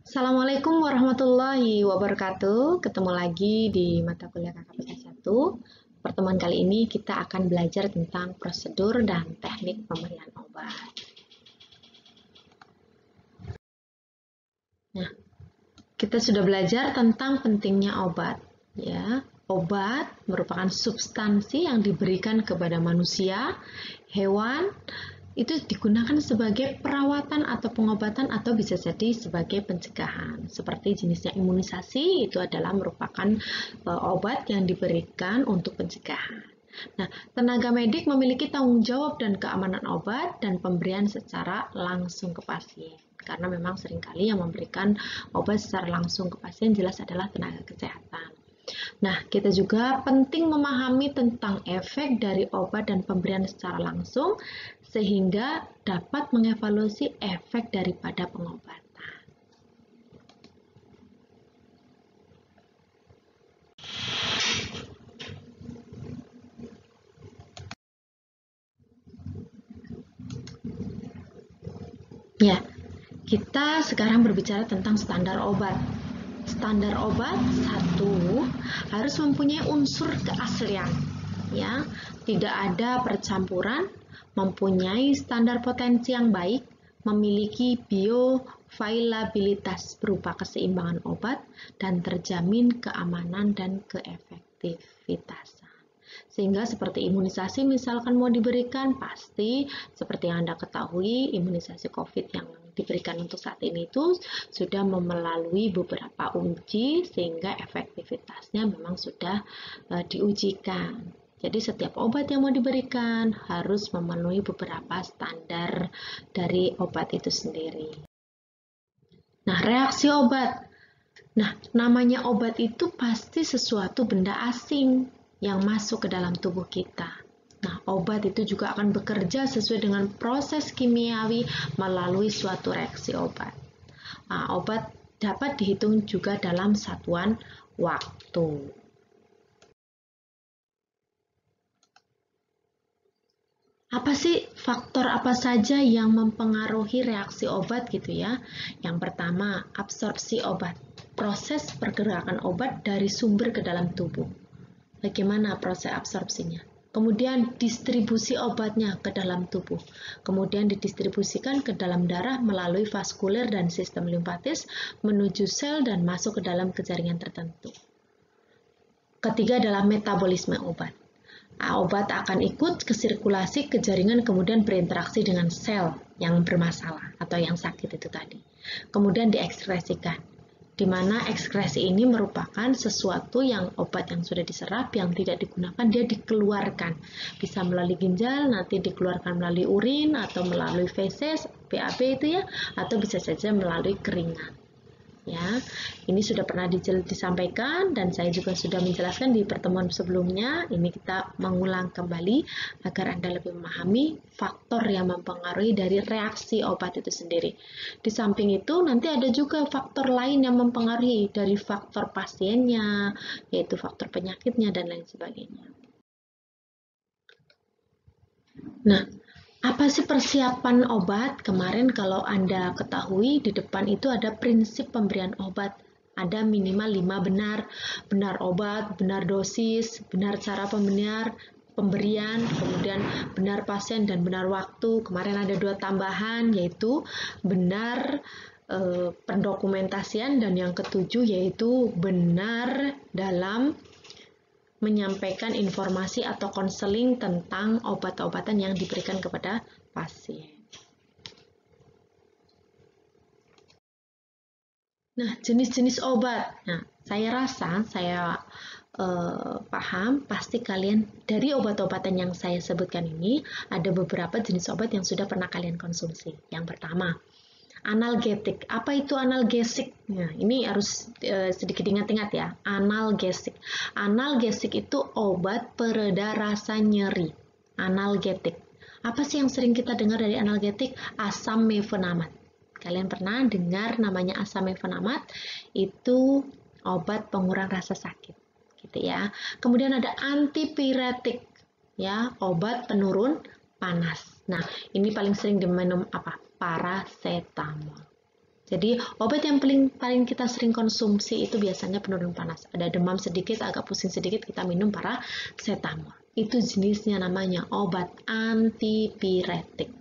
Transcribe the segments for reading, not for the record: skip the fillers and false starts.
Assalamualaikum warahmatullahi wabarakatuh. Ketemu lagi di mata kuliah KKPK 1. Pertemuan kali ini kita akan belajar tentang prosedur dan teknik pemberian obat. Nah, kita sudah belajar tentang pentingnya obat. Ya, obat merupakan substansi yang diberikan kepada manusia, hewan, itu digunakan sebagai perawatan atau pengobatan atau bisa jadi sebagai pencegahan. Seperti jenisnya imunisasi itu adalah merupakan obat yang diberikan untuk pencegahan. Nah, tenaga medik memiliki tanggung jawab dan keamanan obat dan pemberian secara langsung ke pasien. Karena memang seringkali yang memberikan obat secara langsung ke pasien jelas adalah tenaga kesehatan. Nah, kita juga penting memahami tentang efek dari obat dan pemberian secara langsung sehingga dapat mengevaluasi efek daripada pengobatan. Ya, kita sekarang berbicara tentang standar obat. Standar obat satu harus mempunyai unsur keaslian, ya, tidak ada percampuran, mempunyai standar potensi yang baik, memiliki bioavailabilitas berupa keseimbangan obat, dan terjamin keamanan dan keefektivitasan. Sehingga seperti imunisasi misalkan mau diberikan, pasti seperti yang Anda ketahui, imunisasi COVID yang diberikan untuk saat ini itu sudah melalui beberapa uji sehingga efektivitasnya memang sudah diujikan. Jadi setiap obat yang mau diberikan harus memenuhi beberapa standar dari obat itu sendiri. Nah, reaksi obat. Nah, namanya obat itu pasti sesuatu benda asing yang masuk ke dalam tubuh kita. Nah, obat itu juga akan bekerja sesuai dengan proses kimiawi melalui suatu reaksi obat. Nah, obat dapat dihitung juga dalam satuan waktu. Apa sih faktor apa saja yang mempengaruhi reaksi obat gitu ya? Yang pertama, absorpsi obat. Proses pergerakan obat dari sumber ke dalam tubuh. Bagaimana proses absorpsinya? Kemudian distribusi obatnya ke dalam tubuh. Kemudian didistribusikan ke dalam darah melalui vaskuler dan sistem limfatis menuju sel dan masuk ke dalam jaringan tertentu. Ketiga adalah metabolisme obat. Obat akan ikut ke sirkulasi ke jaringan kemudian berinteraksi dengan sel yang bermasalah atau yang sakit itu tadi. Kemudian diekskresikan, di mana ekskresi ini merupakan sesuatu yang obat yang sudah diserap yang tidak digunakan dia dikeluarkan. Bisa melalui ginjal, nanti dikeluarkan melalui urin atau melalui feses, BAB itu ya, atau bisa saja melalui keringat. Ya, ini sudah pernah disampaikan dan saya juga sudah menjelaskan di pertemuan sebelumnya. Ini kita mengulang kembali agar Anda lebih memahami faktor yang mempengaruhi dari reaksi obat itu sendiri. Di samping itu nanti ada juga faktor lain yang mempengaruhi dari faktor pasiennya, yaitu faktor penyakitnya dan lain sebagainya. Nah, apa sih persiapan obat? Kemarin kalau Anda ketahui di depan itu ada prinsip pemberian obat. Ada minimal 5 benar, benar obat, benar dosis, benar cara pemberian, kemudian benar pasien dan benar waktu. Kemarin ada 2 tambahan yaitu benar pendokumentasian dan yang ketujuh yaitu benar dalam menyampaikan informasi atau konseling tentang obat-obatan yang diberikan kepada pasien. Nah, jenis-jenis obat. Nah, saya rasa saya paham, pasti kalian dari obat-obatan yang saya sebutkan ini ada beberapa jenis obat yang sudah pernah kalian konsumsi. Yang pertama, analgetik. Apa itu analgesik? Nah, ini harus sedikit ingat-ingat ya. Analgesik. Analgesik itu obat pereda rasa nyeri. Analgetik. Apa sih yang sering kita dengar dari analgetik? Asam mefenamat. Kalian pernah dengar namanya asam mefenamat? Itu obat pengurang rasa sakit, gitu ya. Kemudian ada antipiretik, ya, obat penurun panas. Nah, ini paling sering diminum apa? Paracetamol. Jadi obat yang paling kita sering konsumsi itu biasanya penurun panas. Ada demam sedikit, agak pusing sedikit, kita minum paracetamol. Itu jenisnya namanya obat antipiretik.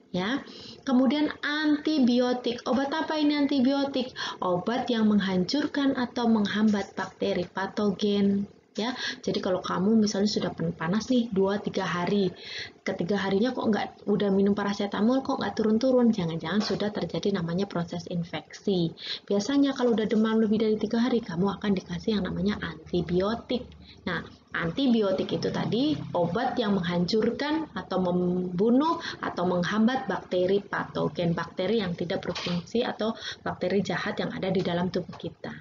Ya. Kemudian antibiotik. Obat apa ini antibiotik? Obat yang menghancurkan atau menghambat bakteri patogen. Ya, jadi kalau kamu misalnya sudah panas nih 2-3 hari, ketiga harinya kok nggak udah minum paracetamol kok nggak turun-turun, jangan-jangan sudah terjadi namanya proses infeksi. Biasanya kalau udah demam lebih dari 3 hari, kamu akan dikasih yang namanya antibiotik. Nah, antibiotik itu tadi obat yang menghancurkan atau membunuh atau menghambat bakteri patogen, bakteri yang tidak berfungsi atau bakteri jahat yang ada di dalam tubuh kita.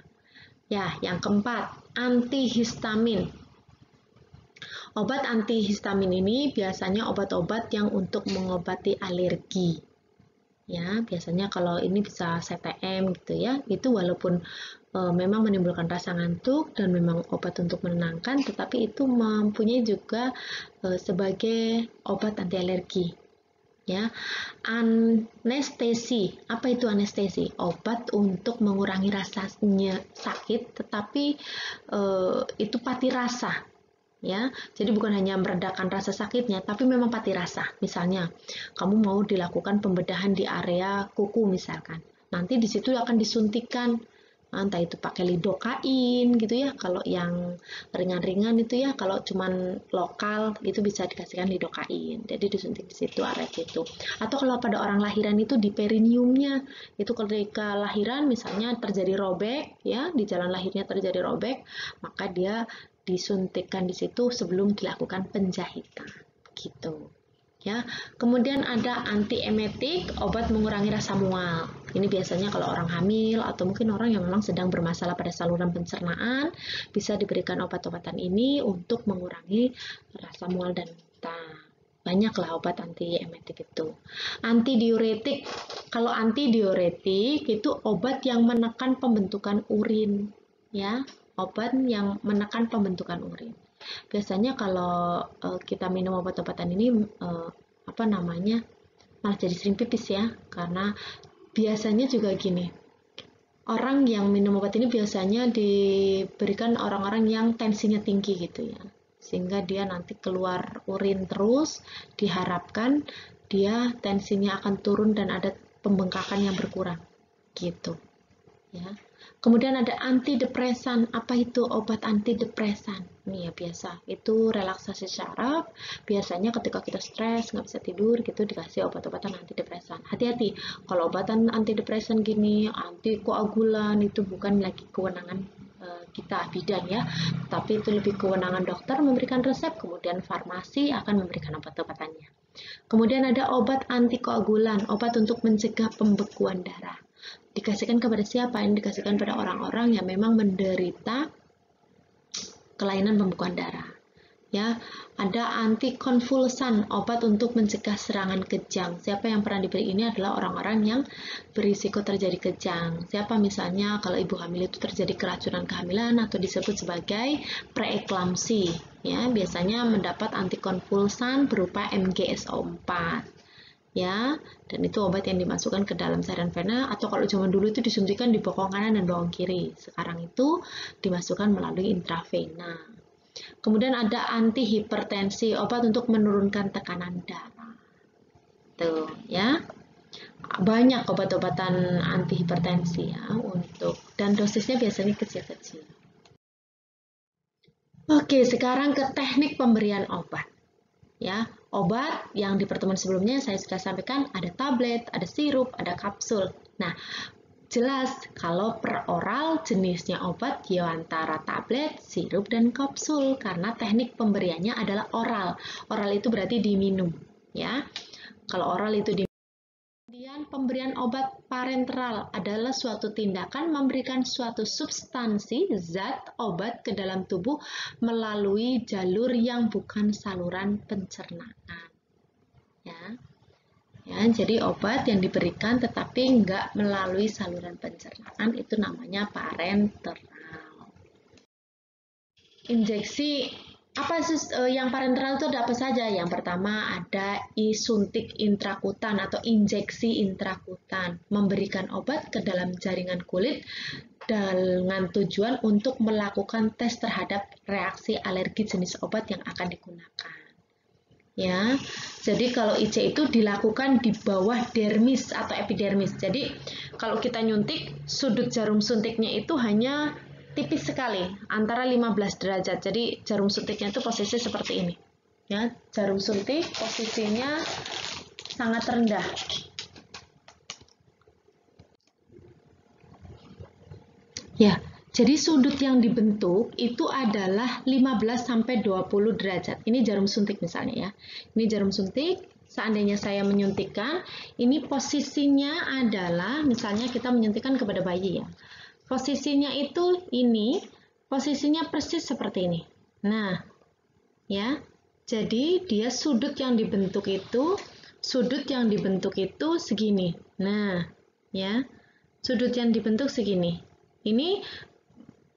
Ya, yang keempat, antihistamin. Obat antihistamin ini biasanya obat-obat yang untuk mengobati alergi. Ya, biasanya kalau ini bisa CTM gitu ya. Itu walaupun memang menimbulkan rasa ngantuk dan memang obat untuk menenangkan, tetapi itu mempunyai juga sebagai obat anti alergi. Ya, anestesi. Apa itu anestesi? Obat untuk mengurangi rasanya sakit, tetapi itu pati rasa. Ya, jadi bukan hanya meredakan rasa sakitnya, tapi memang pati rasa. Misalnya, kamu mau dilakukan pembedahan di area kuku misalkan. Nanti di situ akan disuntikan entah itu pakai lidokain gitu ya, kalau yang ringan-ringan itu ya, kalau cuman lokal itu bisa dikasihkan lidokain, jadi disuntik di situ area itu. Atau kalau pada orang lahiran itu di perineumnya, itu ketika lahiran misalnya terjadi robek ya, di jalan lahirnya terjadi robek, maka dia disuntikkan di situ sebelum dilakukan penjahitan gitu. Ya, kemudian ada antiemetik, obat mengurangi rasa mual. Ini biasanya kalau orang hamil atau mungkin orang yang memang sedang bermasalah pada saluran pencernaan, bisa diberikan obat-obatan ini untuk mengurangi rasa mual dan muntah. Banyaklah obat antiemetik itu. Antidiuretik, kalau antidiuretik itu obat yang menekan pembentukan urin, ya, obat yang menekan pembentukan urin. Biasanya kalau kita minum obat-obatan ini apa namanya malah jadi sering pipis ya, karena biasanya juga gini, orang yang minum obat ini biasanya diberikan orang-orang yang tensinya tinggi gitu ya, sehingga dia nanti keluar urin terus, diharapkan dia tensinya akan turun dan ada pembengkakan yang berkurang gitu ya. Kemudian ada antidepresan. Apa itu obat antidepresan? Nih ya biasa, itu relaksasi syaraf. Biasanya ketika kita stres, nggak bisa tidur gitu, dikasih obat-obatan antidepresan. Hati-hati, kalau obatan antidepresan gini, antikoagulan, itu bukan lagi kewenangan kita bidan ya, tapi itu lebih kewenangan dokter memberikan resep, kemudian farmasi akan memberikan obat-obatannya. Kemudian ada obat antikoagulan, obat untuk mencegah pembekuan darah. Dikasihkan kepada siapa? Ini dikasihkan pada orang-orang yang memang menderita kelainan pembekuan darah. Ya, ada antikonvulsan, obat untuk mencegah serangan kejang. Siapa yang pernah diberi ini adalah orang-orang yang berisiko terjadi kejang. Siapa misalnya kalau ibu hamil itu terjadi keracunan kehamilan atau disebut sebagai preeklamsi, ya, biasanya mendapat antikonvulsan berupa MgSO4. Ya, dan itu obat yang dimasukkan ke dalam cairan vena, atau kalau zaman dulu itu disuntikan di bokong kanan dan bokong kiri. Sekarang itu dimasukkan melalui intravena. Kemudian ada antihipertensi, obat untuk menurunkan tekanan darah. Tuh, ya. Banyak obat-obatan antihipertensi ya untuk, dan dosisnya biasanya kecil-kecil. Oke, sekarang ke teknik pemberian obat. Ya, obat yang di pertemuan sebelumnya saya sudah sampaikan ada tablet, ada sirup, ada kapsul. Nah, jelas kalau per oral jenisnya obat ya antara tablet, sirup, dan kapsul karena teknik pemberiannya adalah oral. Oral itu berarti diminum, ya. Kalau oral itu diminum. Kemudian pemberian obat parenteral adalah suatu tindakan memberikan suatu substansi zat obat ke dalam tubuh melalui jalur yang bukan saluran pencernaan. Ya, jadi obat yang diberikan tetapi nggak melalui saluran pencernaan itu namanya parenteral. Injeksi Yang parenteral itu ada apa saja? Yang pertama ada suntik intrakutan atau injeksi intrakutan, memberikan obat ke dalam jaringan kulit dengan tujuan untuk melakukan tes terhadap reaksi alergi jenis obat yang akan digunakan. Ya, jadi kalau IC itu dilakukan di bawah dermis atau epidermis. Jadi kalau kita nyuntik, sudut jarum suntiknya itu hanya tipis sekali, antara 15 derajat. Jadi jarum suntiknya itu posisi seperti ini. Ya, jarum suntik posisinya sangat rendah. Ya, jadi sudut yang dibentuk itu adalah 15 sampai 20 derajat. Ini jarum suntik misalnya ya. Ini jarum suntik. Seandainya saya menyuntikkan, ini posisinya adalah misalnya kita menyuntikkan kepada bayi ya. Posisinya itu ini, posisinya persis seperti ini. Nah, ya. Jadi dia sudut yang dibentuk itu segini. Nah, ya. Sudut yang dibentuk segini. Ini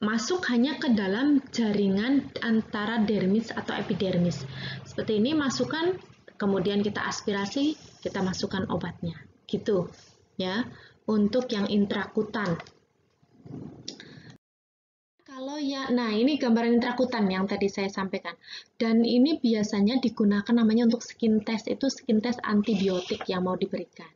masuk hanya ke dalam jaringan antara dermis atau epidermis. Seperti ini masukkan, kemudian kita aspirasi, kita masukkan obatnya. Gitu, ya. Untuk yang intrakutan. Kalau ya, nah ini gambaran intrakutan yang tadi saya sampaikan. Dan ini biasanya digunakan namanya untuk skin test, itu skin test antibiotik yang mau diberikan.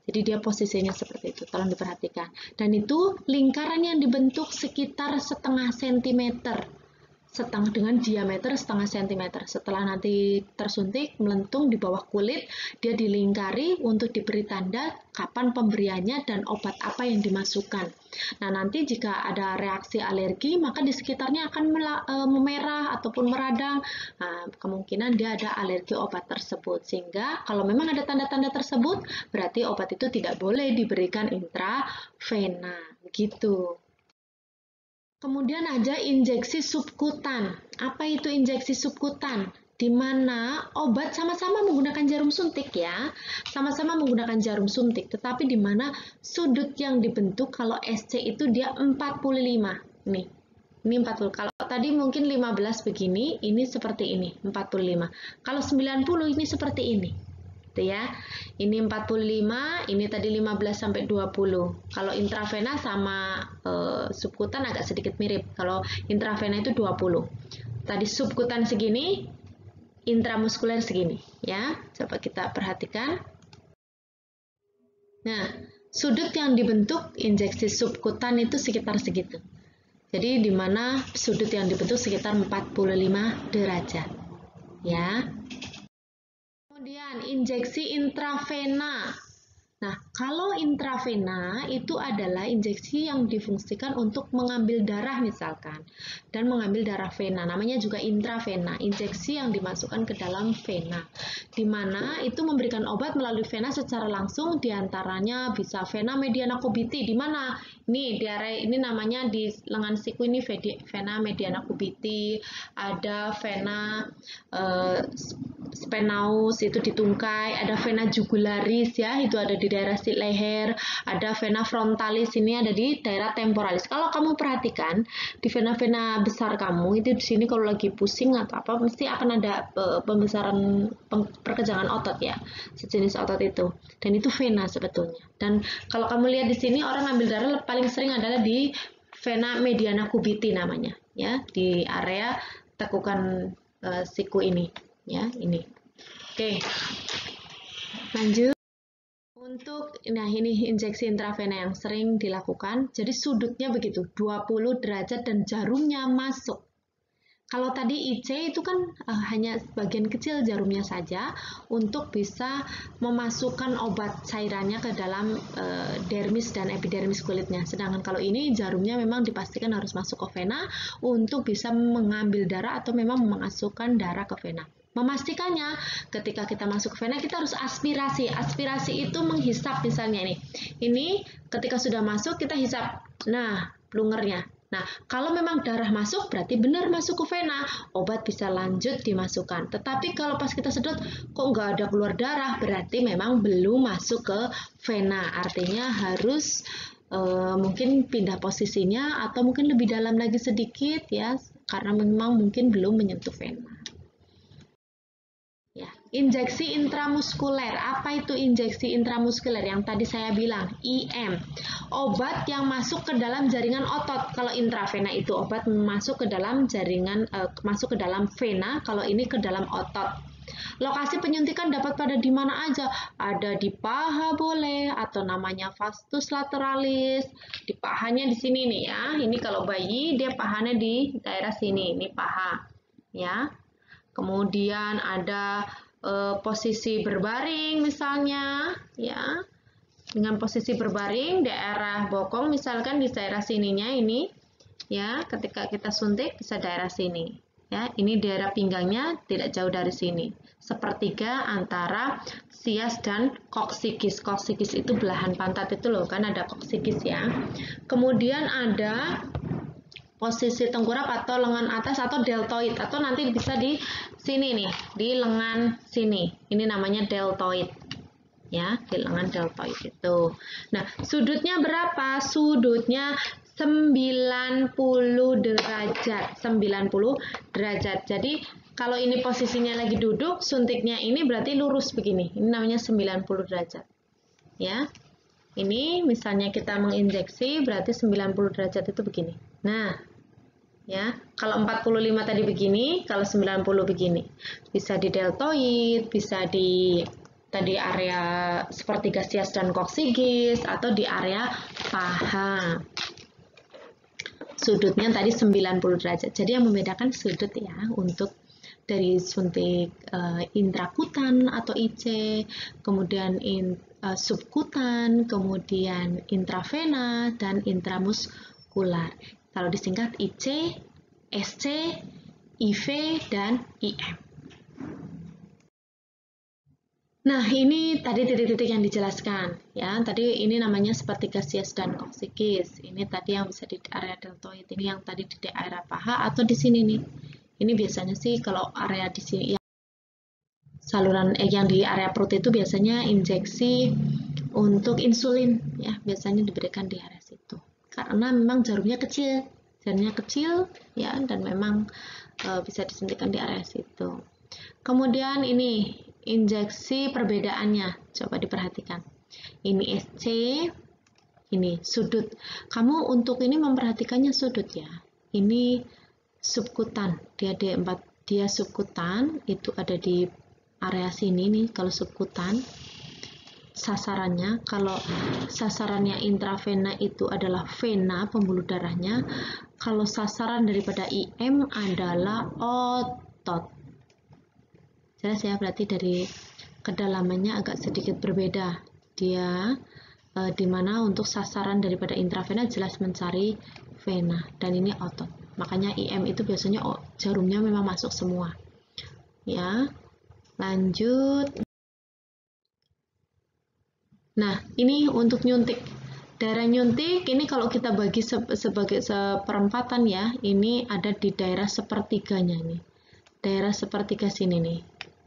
Jadi dia posisinya seperti itu, tolong diperhatikan. Dan itu lingkaran yang dibentuk sekitar setengah sentimeter, dengan diameter setengah sentimeter. Setelah nanti tersuntik, melentung di bawah kulit, dia dilingkari untuk diberi tanda kapan pemberiannya dan obat apa yang dimasukkan. Nah, nanti jika ada reaksi alergi, maka di sekitarnya akan memerah ataupun meradang. Nah, kemungkinan dia ada alergi obat tersebut. Sehingga kalau memang ada tanda-tanda tersebut, berarti obat itu tidak boleh diberikan intravena. Begitu. Kemudian ada injeksi subkutan. Apa itu injeksi subkutan? Di mana obat sama-sama menggunakan jarum suntik ya, sama-sama menggunakan jarum suntik, tetapi di mana sudut yang dibentuk kalau SC itu dia 45. Nih, ini 40. Kalau tadi mungkin 15 begini, ini seperti ini, 45. Kalau 90 ini seperti ini. Ya. Ini 45, ini tadi 15 sampai 20. Kalau intravena sama subkutan agak sedikit mirip. Kalau intravena itu 20. Tadi subkutan segini, intramuskuler segini, ya. Coba kita perhatikan. Nah, sudut yang dibentuk injeksi subkutan itu sekitar segitu. Jadi di mana sudut yang dibentuk sekitar 45 derajat. Ya. Kemudian injeksi intravena. Nah, kalau intravena itu adalah injeksi yang difungsikan untuk mengambil darah misalkan dan mengambil darah vena. Namanya juga intravena, injeksi yang dimasukkan ke dalam vena. Di mana itu memberikan obat melalui vena secara langsung, diantaranya bisa vena mediana cubitis. Di mana? Ini di area ini namanya di lengan siku ini vena mediana cubitis, ada vena sphenoides itu di tungkai, ada vena jugularis ya, itu ada di daerah leher, ada vena frontalis ini ada di daerah temporalis. Kalau kamu perhatikan di vena-vena besar kamu itu di sini kalau lagi pusing atau apa mesti akan ada pembesaran perkejangan otot ya, sejenis otot itu. Dan itu vena sebetulnya. Dan kalau kamu lihat di sini orang ambil darah paling sering adalah di vena mediana cubitis namanya ya, di area tekukan siku ini ya, ini. Oke. Lanjut. Untuk ini injeksi intravena yang sering dilakukan. Jadi sudutnya begitu, 20 derajat dan jarumnya masuk. Kalau tadi IC itu kan hanya bagian kecil jarumnya saja untuk bisa memasukkan obat cairannya ke dalam dermis dan epidermis kulitnya. Sedangkan kalau ini jarumnya memang dipastikan harus masuk ke vena untuk bisa mengambil darah atau memang memasukkan darah ke vena. Memastikannya ketika kita masuk ke vena kita harus aspirasi. Aspirasi itu menghisap misalnya ini. Ini ketika sudah masuk kita hisap. Nah, plungernya. Nah, kalau memang darah masuk berarti benar masuk ke vena, obat bisa lanjut dimasukkan. Tetapi kalau pas kita sedot kok nggak ada keluar darah, berarti memang belum masuk ke vena. Artinya harus mungkin pindah posisinya atau mungkin lebih dalam lagi sedikit ya, karena memang mungkin belum menyentuh vena. Ya, injeksi intramuskuler. Apa itu injeksi intramuskuler? Yang tadi saya bilang, IM. Obat yang masuk ke dalam jaringan otot. Kalau intravena itu obat masuk ke dalam jaringan, masuk ke dalam vena. Kalau ini ke dalam otot. Lokasi penyuntikan dapat pada di mana aja. Ada di paha boleh, atau namanya vastus lateralis. Di pahanya di sini nih ya. Ini kalau bayi dia pahanya di daerah sini. Ini paha, ya. Kemudian ada posisi berbaring misalnya, ya. Dengan posisi berbaring daerah bokong misalkan di daerah sininya ini, ya. Ketika kita suntik bisa daerah sini, ya. Ini daerah pinggangnya tidak jauh dari sini. Sepertiga antara sias dan koksikis. Koksikis itu belahan pantat itu loh, kan ada koksikis ya. Kemudian ada posisi tengkurap atau lengan atas atau deltoid, atau nanti bisa di sini nih, di lengan sini. Ini namanya deltoid. Ya, di lengan deltoid itu. Nah, sudutnya berapa? Sudutnya 90 derajat. 90 derajat. Jadi, kalau ini posisinya lagi duduk, suntiknya ini berarti lurus begini. Ini namanya 90 derajat. Ya. Ini misalnya kita menginjeksi berarti 90 derajat itu begini. Nah, ya, kalau 45 tadi begini, kalau 90 begini. Bisa di deltoid, bisa di tadi area sepertiga sias dan koksigis, atau di area paha. Sudutnya tadi 90 derajat. Jadi yang membedakan sudut ya untuk dari suntik intrakutan atau IC, kemudian subkutan, kemudian intravena, dan intramuskular. Kalau disingkat IC, SC, IV, dan IM. Nah, ini tadi titik-titik yang dijelaskan. Ya, tadi ini namanya sepertiga sias dan koksikis. Ini tadi yang bisa di area deltoid. Ini yang tadi di area paha atau di sini nih. Ini biasanya sih kalau area di sini ya, saluran yang di area perut itu biasanya injeksi untuk insulin ya, biasanya diberikan di area situ. Karena memang jarumnya kecil ya, dan memang bisa disuntikkan di area situ. Kemudian ini injeksi perbedaannya, coba diperhatikan. Ini SC, ini sudut. Kamu untuk ini memperhatikannya sudut ya. Ini subkutan, dia D4, dia subkutan, itu ada di area sini nih kalau subkutan. Sasarannya, kalau sasarannya intravena itu adalah vena, pembuluh darahnya. Kalau sasaran daripada IM adalah otot. Jelas ya, berarti dari kedalamannya agak sedikit berbeda. Dia dimana untuk sasaran daripada intravena jelas mencari vena, dan ini otot. Makanya IM itu biasanya jarumnya memang masuk semua. Ya, lanjut. Nah, ini untuk nyuntik. Daerah nyuntik ini kalau kita bagi sebagai seperempatan ya, ini ada di daerah sepertiganya nih. Daerah sepertiga sini nih.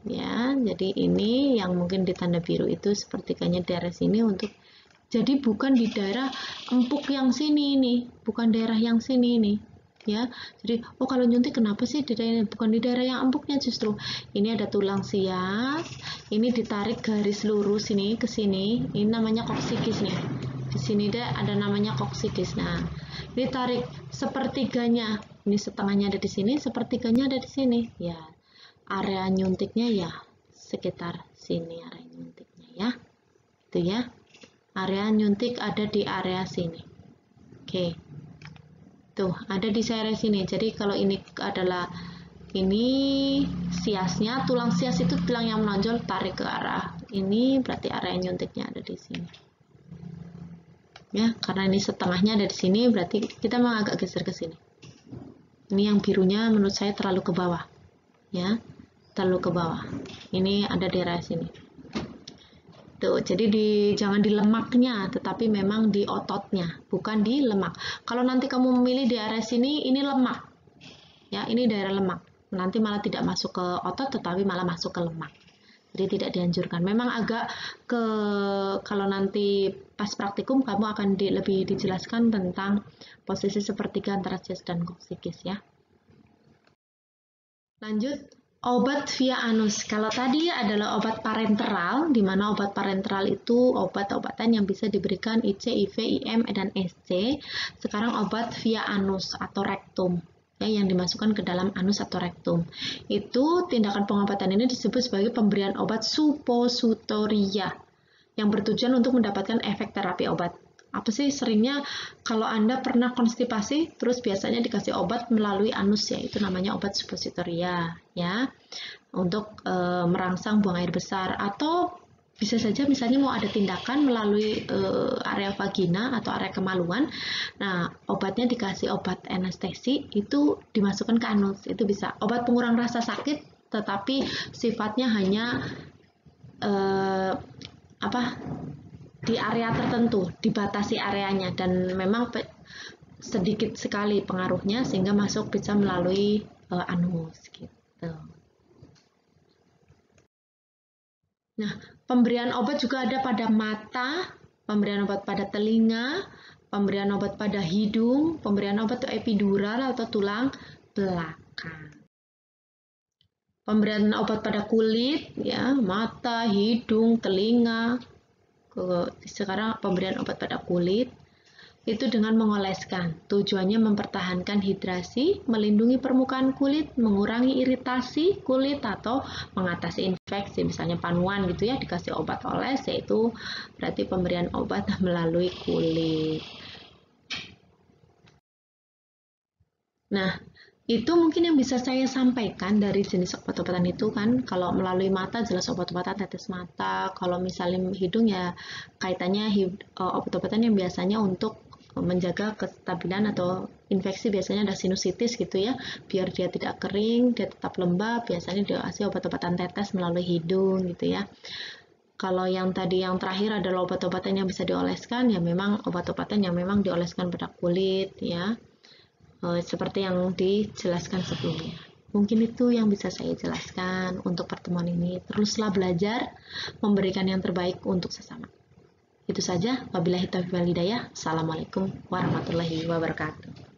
Ya, jadi ini yang mungkin ditanda biru itu sepertiganya daerah sini untuk, jadi bukan di daerah empuk yang sini nih, bukan daerah yang sini nih. Ya, jadi kalau nyuntik kenapa sih di daerah, bukan di daerah yang empuknya, justru ini ada tulang sias, ini ditarik garis lurus ini ke sini, ini namanya koksikis nih, di sini deh ada namanya koksikis. Nah, ditarik sepertiganya, ini setengahnya ada di sini, sepertiganya ada di sini, ya area nyuntiknya ya sekitar sini area nyuntiknya ya, itu ya, area nyuntik ada di area sini. Oke. Tuh, ada di area sini. Jadi kalau ini adalah ini siasnya, tulang sias itu tulang yang menonjol, tarik ke arah ini, berarti area nyuntiknya ada di sini. Ya, karena ini setengahnya ada di sini, berarti kita memang agak geser ke sini. Ini yang birunya menurut saya terlalu ke bawah. Ya, terlalu ke bawah. Ini ada di area sini. Tuh, jadi jangan di lemaknya, tetapi memang di ototnya, bukan di lemak. Kalau nanti kamu memilih di area sini, ini lemak. Ya, ini daerah lemak. Nanti malah tidak masuk ke otot, tetapi malah masuk ke lemak. Jadi tidak dianjurkan. Memang agak kalau nanti pas praktikum, kamu akan lebih dijelaskan tentang posisi sepertiga antara sias dan koksikis ya. Lanjut, obat via anus. Kalau tadi adalah obat parenteral, di mana obat parenteral itu obat-obatan yang bisa diberikan IC, IV, IM, dan SC. Sekarang obat via anus atau rektum, ya, yang dimasukkan ke dalam anus atau rektum. Itu tindakan pengobatan ini disebut sebagai pemberian obat supositoria yang bertujuan untuk mendapatkan efek terapi obat. Apa sih seringnya kalau Anda pernah konstipasi, terus biasanya dikasih obat melalui anus, ya, itu namanya obat supositoria, ya, untuk merangsang buang air besar. Atau bisa saja misalnya mau ada tindakan melalui area vagina atau area kemaluan, nah obatnya dikasih obat anestesi, itu dimasukkan ke anus, itu bisa. Obat pengurang rasa sakit, tetapi sifatnya hanya di area tertentu, dibatasi areanya, dan memang sedikit sekali pengaruhnya sehingga masuk bisa melalui anus gitu. Nah, pemberian obat juga ada pada mata, pemberian obat pada telinga, pemberian obat pada hidung, pemberian obat epidural atau tulang belakang. Pemberian obat pada kulit, ya, mata, hidung, telinga. Sekarang pemberian obat pada kulit itu dengan mengoleskan. Tujuannya mempertahankan hidrasi, melindungi permukaan kulit, mengurangi iritasi kulit atau mengatasi infeksi, misalnya panuan gitu ya, dikasih obat oles, yaitu berarti pemberian obat melalui kulit. Nah, itu mungkin yang bisa saya sampaikan dari jenis obat-obatan itu kan. Kalau melalui mata jelas obat-obatan tetes mata, kalau misalnya hidung ya kaitannya obat-obatan yang biasanya untuk menjaga kestabilan atau infeksi, biasanya ada sinusitis gitu ya, biar dia tidak kering, dia tetap lembab, biasanya dikasih obat-obatan tetes melalui hidung gitu ya. Kalau yang tadi yang terakhir adalah obat-obatan yang bisa dioleskan, ya memang obat-obatan yang memang dioleskan pada kulit ya. Seperti yang dijelaskan sebelumnya. Mungkin itu yang bisa saya jelaskan untuk pertemuan ini. Teruslah belajar, memberikan yang terbaik untuk sesama. Itu saja. Wabillahi taufiq wal hidayah. Assalamualaikum warahmatullahi wabarakatuh.